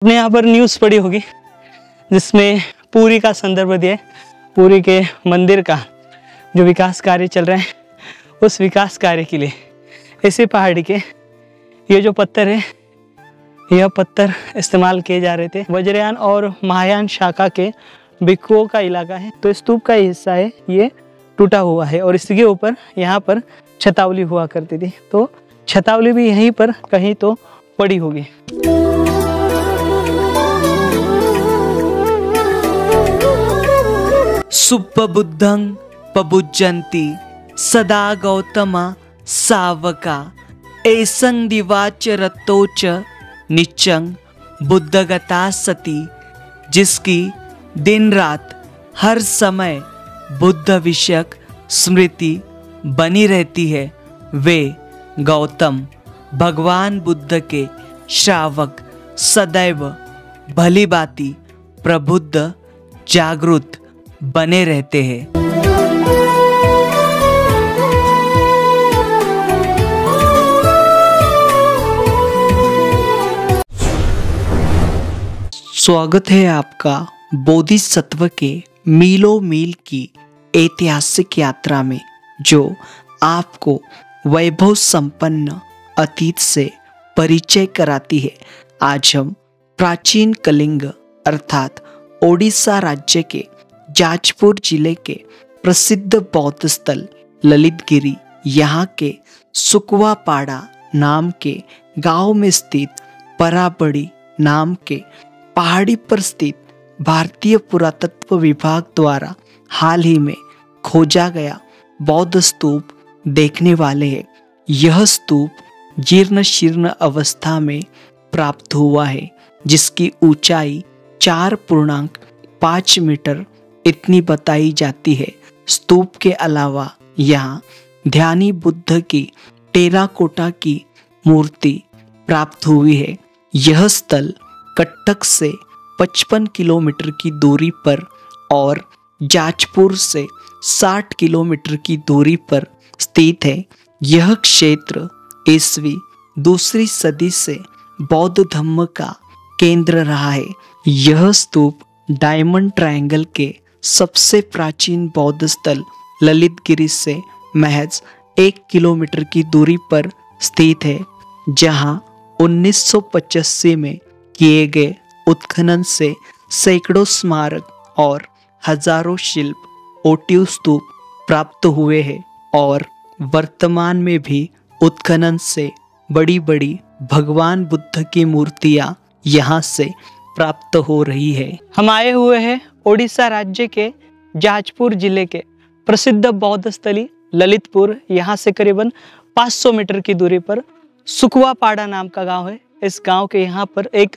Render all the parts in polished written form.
आपने यहाँ पर न्यूज़ पढ़ी होगी जिसमें पुरी का संदर्भ दिया है। पुरी के मंदिर का जो विकास कार्य चल रहा है, उस विकास कार्य के लिए इसी पहाड़ी के ये जो पत्थर है, यह पत्थर इस्तेमाल किए जा रहे थे। वज्रयान और महायान शाखा के भिक्षुओं का इलाका है, तो स्तूप का हिस्सा है ये टूटा हुआ है और इसके ऊपर यहाँ पर छतावली हुआ करती थी, तो छतावली भी यहीं पर कहीं तो पड़ी होगी। सुप्पबुद्धं पबुज्जन्ति सदा गौतमा सावका एसं दिवाच रतोच निच्चं बुद्धगता सती। जिसकी दिन रात हर समय बुद्ध विषयक स्मृति बनी रहती है, वे गौतम भगवान बुद्ध के श्रावक सदैव भली भांति प्रबुद्ध जागृत बने रहते हैं। स्वागत है आपका बोधिसत्व के मीलों मील की ऐतिहासिक यात्रा में, जो आपको वैभव संपन्न अतीत से परिचय कराती है। आज हम प्राचीन कलिंग अर्थात ओडिशा राज्य के जाजपुर जिले के प्रसिद्ध बौद्ध स्थल ललितगिरी, यहाँ के सुकवापाड़ा नाम के गांव में स्थित पराबड़ी नाम के पहाड़ी पर स्थित भारतीय पुरातत्व विभाग द्वारा हाल ही में खोजा गया बौद्ध स्तूप देखने वाले हैं। यह स्तूप जीर्ण शीर्ण अवस्था में प्राप्त हुआ है, जिसकी ऊंचाई 4.5 मीटर इतनी बताई जाती है। स्तूप के अलावा यहाँ ध्यानी बुद्ध की टेराकोटा की मूर्ति प्राप्त हुई है। यह स्थल कटक से 55 किलोमीटर की दूरी पर और जाजपुर से 60 किलोमीटर की दूरी पर स्थित है। यह क्षेत्र ईस्वी 2री सदी से बौद्ध धर्म का केंद्र रहा है। यह स्तूप डायमंड ट्रायंगल के सबसे प्राचीन बौद्ध स्थल ललितगिरी से महज 1 किलोमीटर की दूरी पर स्थित है, जहां 1985 में किए गए उत्खनन से सैकड़ों स्मारक और हजारों शिल्प ओटिव स्तूप प्राप्त हुए हैं और वर्तमान में भी उत्खनन से बड़ी बड़ी भगवान बुद्ध की मूर्तियां यहाँ से प्राप्त हो रही है। हम आए हुए हैं ओडिशा राज्य के जाजपुर जिले के प्रसिद्ध बौद्ध स्थली ललितपुर। यहाँ से करीबन 500 मीटर की दूरी पर सुकवापाड़ा नाम का गांव है। इस गांव के यहाँ पर एक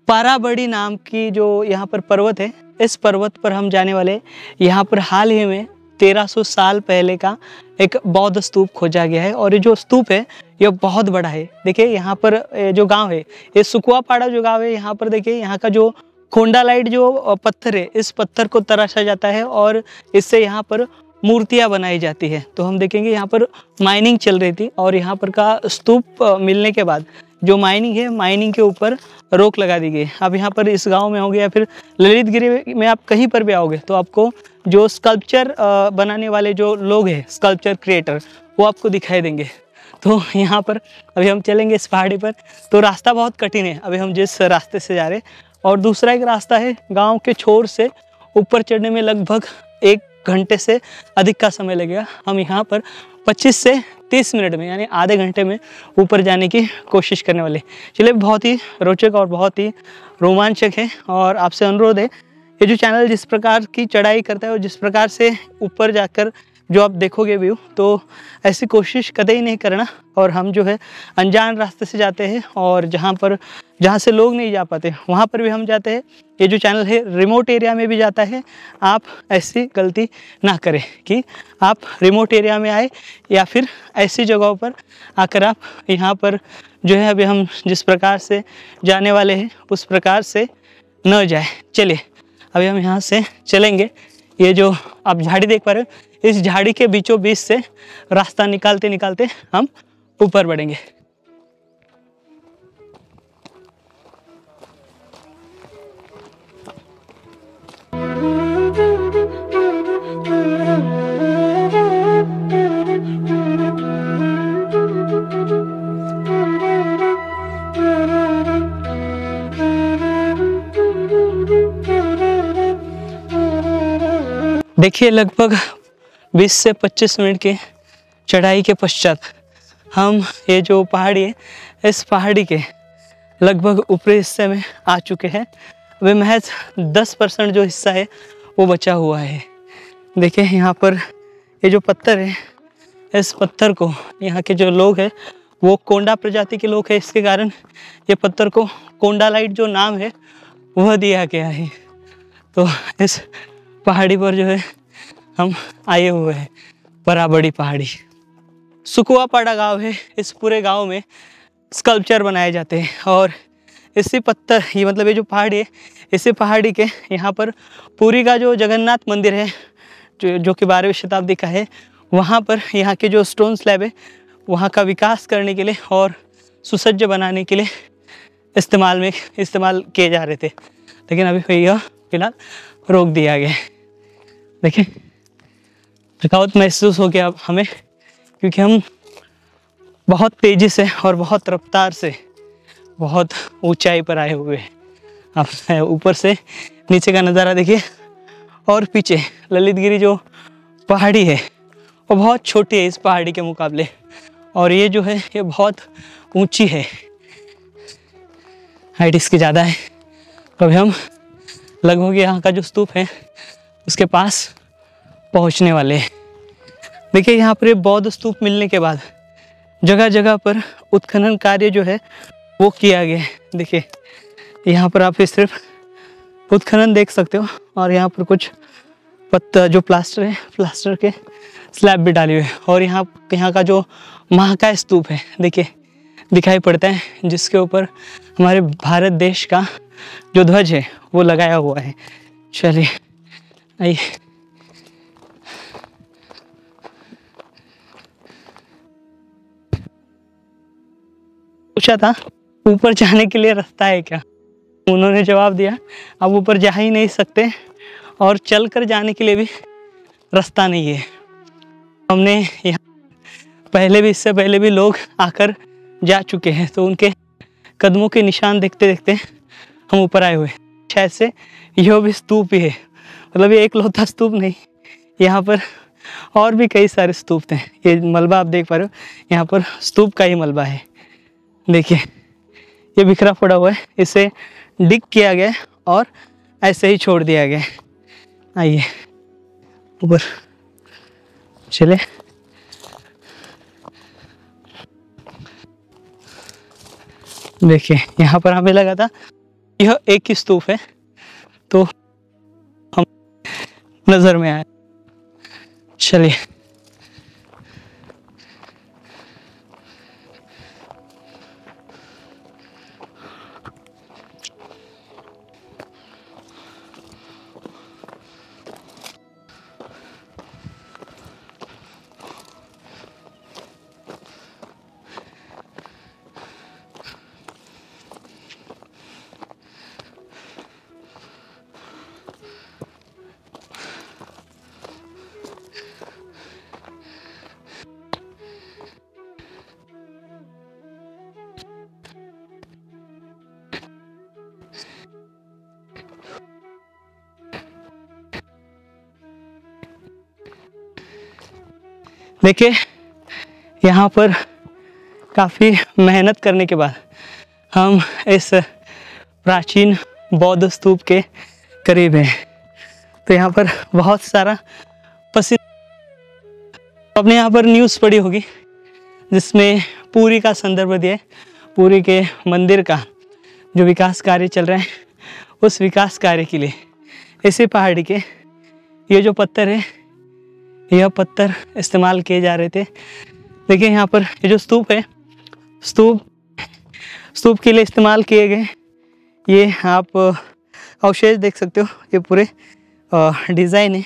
पराबड़ी नाम की जो यहाँ पर पर्वत है, इस पर्वत पर हम जाने वाले। यहाँ पर हाल ही में 1300 साल पहले का एक बौद्ध स्तूप खोजा गया है और ये जो स्तूप है यह बहुत बड़ा है। देखिए यहाँ पर जो गांव है, ये सुकवापाड़ा जो गांव है, यहाँ पर देखिए यहाँ का जो खोंडालाइट जो पत्थर है, इस पत्थर को तराशा जाता है और इससे यहाँ पर मूर्तियाँ बनाई जाती है। तो हम देखेंगे यहाँ पर माइनिंग चल रही थी और यहाँ पर का स्तूप मिलने के बाद जो माइनिंग है, माइनिंग के ऊपर रोक लगा दी गई। अब यहाँ पर इस गांव में होंगे या फिर ललितगिरी में आप कहीं पर भी आओगे तो आपको जो स्कल्पचर बनाने वाले जो लोग हैं, स्कल्पचर क्रिएटर, वो आपको दिखाई देंगे। तो यहाँ पर अभी हम चलेंगे इस पहाड़ी पर। तो रास्ता बहुत कठिन है अभी हम जिस रास्ते से जा रहे हैं, और दूसरा एक रास्ता है गाँव के छोर से ऊपर चढ़ने में लगभग 1 घंटे से अधिक का समय लगेगा। हम यहाँ पर 25 से 30 मिनट में यानी आधे घंटे में ऊपर जाने की कोशिश करने वाले। चलिए, बहुत ही रोचक और बहुत ही रोमांचक है और आपसे अनुरोध है, ये जो चैनल जिस प्रकार की चढ़ाई करता है और जिस प्रकार से ऊपर जाकर जो आप देखोगे व्यू, तो ऐसी कोशिश कतई नहीं करना। और हम जो है अनजान रास्ते से जाते हैं और जहाँ से लोग नहीं जा पाते वहाँ पर भी हम जाते हैं। ये जो चैनल है रिमोट एरिया में भी जाता है। आप ऐसी गलती ना करें कि आप रिमोट एरिया में आए या फिर ऐसी जगहों पर आकर आप यहाँ पर जो है अभी हम जिस प्रकार से जाने वाले हैं उस प्रकार से न जाए। चलिए, अभी हम यहाँ से चलेंगे। ये जो आप झाड़ी देख पा रहे हो, इस झाड़ी के बीचों बीच से रास्ता निकालते निकालते हम ऊपर बढ़ेंगे। देखिए लगभग 20 से 25 मिनट के चढ़ाई के पश्चात हम ये जो पहाड़ी है, इस पहाड़ी के लगभग ऊपरी हिस्से में आ चुके हैं। अभी महज 10% जो हिस्सा है वो बचा हुआ है। देखिए यहाँ पर ये जो पत्थर है, इस पत्थर को यहाँ के जो लोग हैं वो कोंडा प्रजाति के लोग हैं, इसके कारण ये पत्थर को कोंडालाइट जो नाम है वह दिया गया है। तो इस पहाड़ी पर जो है हम आए हुए हैं, बराबड़ी पहाड़ी। सुकुआपाड़ा गांव है, इस पूरे गांव में स्कल्पचर बनाए जाते हैं और इसी पत्थर, ये मतलब ये जो पहाड़ी है, इसी पहाड़ी के यहाँ पर पुरी का जो जगन्नाथ मंदिर है जो कि 12वीं शताब्दी का है, वहाँ पर यहाँ के जो स्टोन स्लैब है वहाँ का विकास करने के लिए और सुसज्ज बनाने के लिए इस्तेमाल किए जा रहे थे, लेकिन अभी यह फिलहाल रोक दिया गया। देखिए थकावट महसूस हो गया अब हमें, क्योंकि हम बहुत तेज़ी से और बहुत रफ्तार से बहुत ऊंचाई पर आए हुए हैं। आप ऊपर से नीचे का नज़ारा देखिए और पीछे ललितगिरी जो पहाड़ी है वो बहुत छोटी है इस पहाड़ी के मुकाबले, और ये जो है ये बहुत ऊंची है, हाइट इसकी ज़्यादा है। तो अभी हम लगभग यहाँ का जो स्तूप है उसके पास पहुँचने वाले हैं। देखिए यहाँ पर ये बौद्ध स्तूप मिलने के बाद जगह जगह पर उत्खनन कार्य जो है वो किया गया है। देखिए यहाँ पर आप सिर्फ उत्खनन देख सकते हो, और यहाँ पर कुछ पत्थर जो प्लास्टर है, प्लास्टर के स्लैब भी डाले हुए हैं। और यहाँ का जो महाकाय स्तूप है देखिए दिखाई पड़ता है, जिसके ऊपर हमारे भारत देश का जो ध्वज है वो लगाया हुआ है। चलिए आइए। पूछा था ऊपर जाने के लिए रास्ता है क्या, उन्होंने जवाब दिया आप ऊपर जा ही नहीं सकते और चल कर जाने के लिए भी रास्ता नहीं है। हमने यहाँ पहले भी, इससे पहले भी लोग आकर जा चुके हैं, तो उनके कदमों के निशान देखते देखते हम ऊपर आए हुए। शायद से यह भी स्तूप ही है, मतलब ये एक लौता स्तूप नहीं, यहाँ पर और भी कई सारे स्तूप थे। ये मलबा आप देख पा रहे हो, यहाँ पर स्तूप का ही मलबा है। देखिए ये बिखरा पड़ा हुआ है, इसे डिग किया गया और ऐसे ही छोड़ दिया गया। आइए ऊपर चले। देखिए यहाँ पर हमें लगा था यह एक ही स्तूप है, तो हम नजर में आया। चलिए देखिए यहाँ पर काफ़ी मेहनत करने के बाद हम इस प्राचीन बौद्ध स्तूप के करीब हैं। तो यहाँ पर बहुत सारा पसीना, आपने यहाँ पर न्यूज़ पढ़ी होगी जिसमें पुरी का संदर्भ दिया है। पुरी के मंदिर का जो विकास कार्य चल रहा है, उस विकास कार्य के लिए इसी पहाड़ी के ये जो पत्थर है, यह पत्थर इस्तेमाल किए जा रहे थे। देखिए यहाँ पर ये जो स्तूप है, स्तूप के लिए इस्तेमाल किए गए ये आप अवशेष देख सकते हो। ये पूरे डिज़ाइन है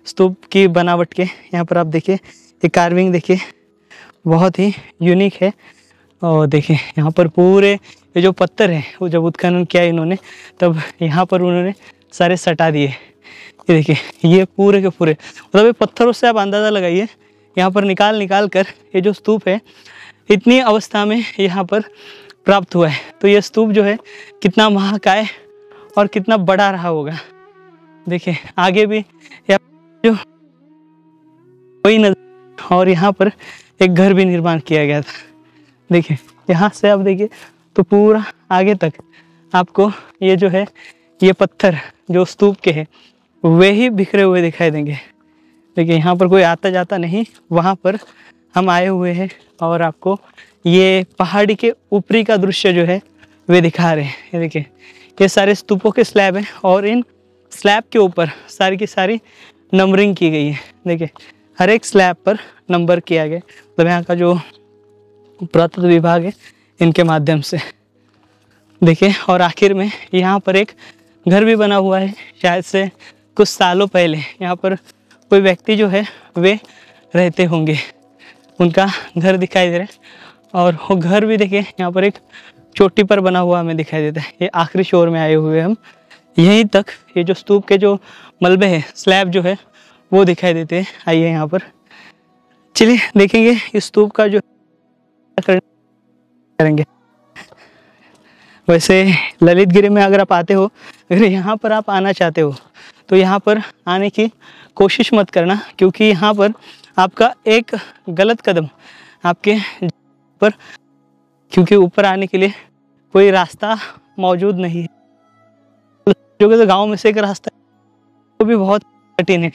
स्तूप की बनावट के। यहाँ पर आप देखिए ये कार्विंग देखिए बहुत ही यूनिक है। और देखिए यहाँ पर पूरे ये जो पत्थर है वो जब उत्खनन किया इन्होंने, तब यहाँ पर उन्होंने सारे सटा दिए। ये देखिए ये पूरे के पूरे, मतलब ये पत्थरों से आप अंदाज़ा लगाइए, यहाँ पर निकाल कर ये जो स्तूप है इतनी अवस्था में यहाँ पर प्राप्त हुआ है। तो ये स्तूप जो है कितना महाकाय और कितना बड़ा रहा होगा। देखिए आगे भी यहाँ जो वही नजर, और यहाँ पर एक घर भी निर्माण किया गया था। देखिए यहाँ से आप देखिए तो पूरा आगे तक आपको ये जो है ये पत्थर जो स्तूप के हैं वे ही बिखरे हुए दिखाई देंगे। देखिए यहाँ पर कोई आता जाता नहीं, वहाँ पर हम आए हुए हैं और आपको ये पहाड़ी के ऊपरी का दृश्य जो है वे दिखा रहे हैं। ये देखिए ये सारे स्तूपों के स्लैब हैं और इन स्लैब के ऊपर सारी की सारी नंबरिंग की गई है। देखिए हर एक स्लैब पर नंबर किया गया, मतलब यहाँ का जो पुरातत्व विभाग है इनके माध्यम से। देखिए और आखिर में यहाँ पर एक घर भी बना हुआ है। शायद से कुछ सालों पहले यहाँ पर कोई व्यक्ति जो है वे रहते होंगे, उनका घर दिखाई दे रहा है। और वो घर भी देखिए यहाँ पर एक चोटी पर बना हुआ हमें दिखाई देता है। ये आखिरी शोर में आए हुए हम, यहीं तक ये जो स्तूप के जो मलबे हैं, स्लैब जो है वो दिखाई देते हैं। आइए यहाँ पर चलिए देखेंगे इस स्तूप का जो करेंगे। वैसे ललितगिरी में अगर आप आते हो, अगर यहाँ पर आप आना चाहते हो तो यहाँ पर आने की कोशिश मत करना, क्योंकि यहाँ पर आपका एक गलत कदम आपके पर, क्योंकि ऊपर आने के लिए कोई रास्ता मौजूद नहीं है। जो कि तो गांव में से एक रास्ता है, वो भी बहुत कठिन है।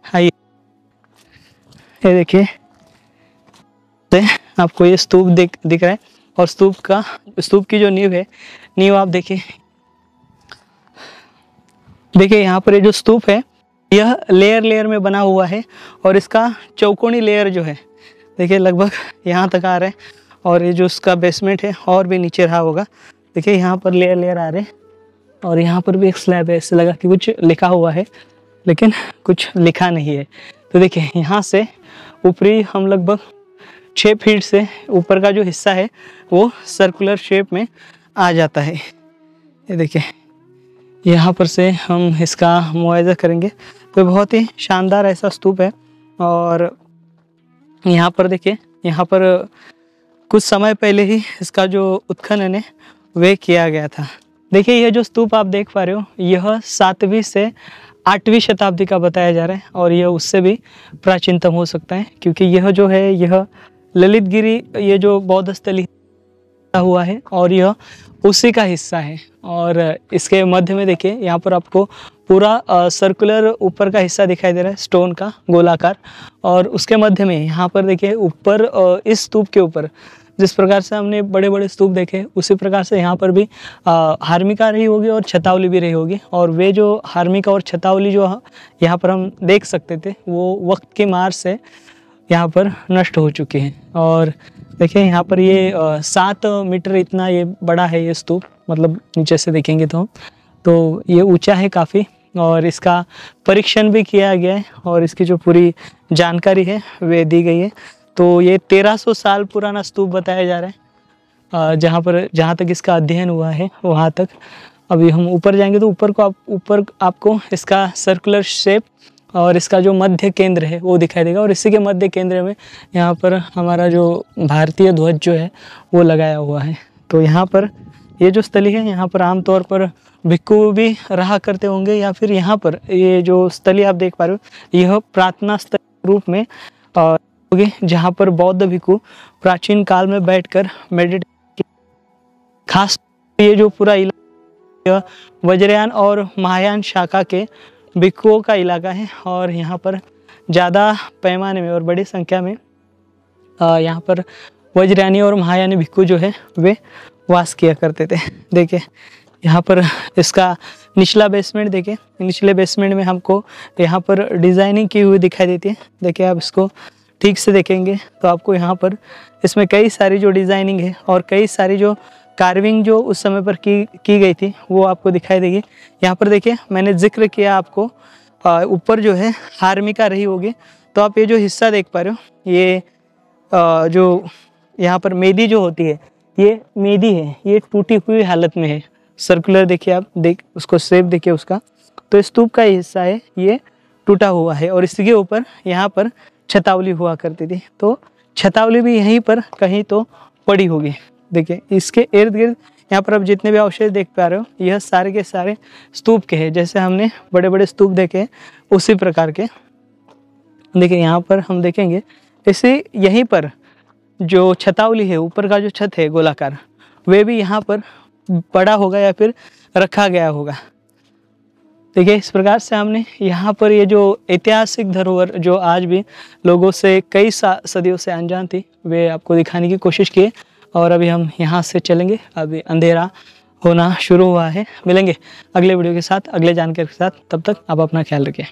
आइए ये देखिए आपको ये स्तूप दिख रहा है, और स्तूप की जो नींव है, नींव आप देखिए यहाँ पर ये जो स्तूप है यह लेयर में बना हुआ है, और इसका चौकोनी लेयर जो है देखिए लगभग यहाँ तक आ रहा है, और ये जो उसका बेसमेंट है और भी नीचे रहा होगा। देखिए यहाँ पर लेयर आ रहे हैं, और यहाँ पर भी एक स्लैब है। ऐसे लगा कि कुछ लिखा हुआ है लेकिन कुछ लिखा नहीं है। तो देखिए यहाँ से ऊपरी हम लगभग 6 फीट से ऊपर का जो हिस्सा है वो सर्कुलर शेप में आ जाता है। ये देखिए यहाँ पर से हम इसका मुआयजा करेंगे तो बहुत ही शानदार ऐसा स्तूप है। और यहाँ पर देखिए, यहाँ पर कुछ समय पहले ही इसका जो उत्खनन है वे किया गया था। देखिए यह जो स्तूप आप देख पा रहे हो यह 7वीं से 8वीं शताब्दी का बताया जा रहा है, और यह उससे भी प्राचीनतम हो सकता है, क्योंकि यह जो है यह ललितगिरी ये जो बौद्ध स्थली हुआ है और यह उसी का हिस्सा है। और इसके मध्य में देखिए यहाँ पर आपको पूरा सर्कुलर ऊपर का हिस्सा दिखाई दे रहा है, स्टोन का गोलाकार। और उसके मध्य में यहाँ पर देखिए ऊपर इस स्तूप के ऊपर जिस प्रकार से हमने बड़े बड़े स्तूप देखे उसी प्रकार से यहाँ पर भी हार्मिका रही होगी और छतावली भी रही होगी। और वे जो हार्मिका और छतावली जो यहाँ पर हम देख सकते थे वो वक्त की मार से यहाँ पर नष्ट हो चुके हैं। और देखिए यहाँ पर ये 7 मीटर इतना ये बड़ा है ये स्तूप, मतलब नीचे से देखेंगे तो ये ऊंचा है काफ़ी, और इसका परीक्षण भी किया गया है और इसकी जो पूरी जानकारी है वे दी गई है। तो ये 1300 साल पुराना स्तूप बताया जा रहा है। जहाँ तक इसका अध्ययन हुआ है वहाँ तक। अभी हम ऊपर जाएंगे तो ऊपर आपको इसका सर्कुलर शेप और इसका जो मध्य केंद्र है वो दिखाई देगा। और इसी के मध्य केंद्र में यहाँ पर हमारा जो भारतीय ध्वज जो है वो लगाया हुआ है। तो यहाँ पर ये जो स्थली है यहाँ पर आमतौर पर भिक्खु भी रहा करते होंगे, या फिर यहाँ पर ये जो स्थली आप देख पा रहे हो यह प्रार्थना स्थल रूप में होगी, जहाँ पर बौद्ध भिक्खु प्राचीन काल में बैठकर मेडिटेट। खास ये जो पूरा इलाका वज्रयान और महायान शाखा के भिक्खुओं का इलाका है, और यहाँ पर ज़्यादा पैमाने में और बड़ी संख्या में यहाँ पर वज्रयानी और महायानी भिक्खु जो है वे वास किया करते थे। देखिए यहाँ पर इसका निचला बेसमेंट देखिए, निचले बेसमेंट में हमको यहाँ पर डिज़ाइनिंग की हुई दिखाई देती है। देखिए आप इसको ठीक से देखेंगे तो आपको यहाँ पर इसमें कई सारी जो डिज़ाइनिंग है और कई सारी जो कार्विंग जो उस समय पर की गई थी वो आपको दिखाई देगी। यहाँ पर देखिए मैंने जिक्र किया आपको ऊपर जो है हार्मिका रही होगी, तो आप ये जो हिस्सा देख पा रहे हो ये जो यहाँ पर मेदी जो होती है ये मेदी है, ये टूटी हुई हालत में है। सर्कुलर देखिए आप उसको शेप देखिए उसका, तो स्तूप का हिस्सा है ये टूटा हुआ है। और इसके ऊपर यहाँ पर छतावली हुआ करती थी, तो छतावली भी यहीं पर कहीं तो पड़ी होगी। देखिए इसके इर्द गिर्द यहाँ पर आप जितने भी अवशेष देख पा रहे हो यह सारे के सारे स्तूप के हैं। जैसे हमने बड़े बड़े स्तूप देखे उसी प्रकार के देखिए यहाँ पर हम देखेंगे। इसे यहीं पर जो छतावली है, ऊपर का जो छत है गोलाकार, वे भी यहाँ पर पड़ा होगा या फिर रखा गया होगा। देखिए इस प्रकार से हमने यहाँ पर ये जो ऐतिहासिक धरोहर जो आज भी लोगों से कई सदियों से अनजान थी, वे आपको दिखाने की कोशिश की। और अभी हम यहाँ से चलेंगे, अभी अंधेरा होना शुरू हुआ है। मिलेंगे अगले वीडियो के साथ, अगले जानकारी के साथ। तब तक आप अपना ख्याल रखें।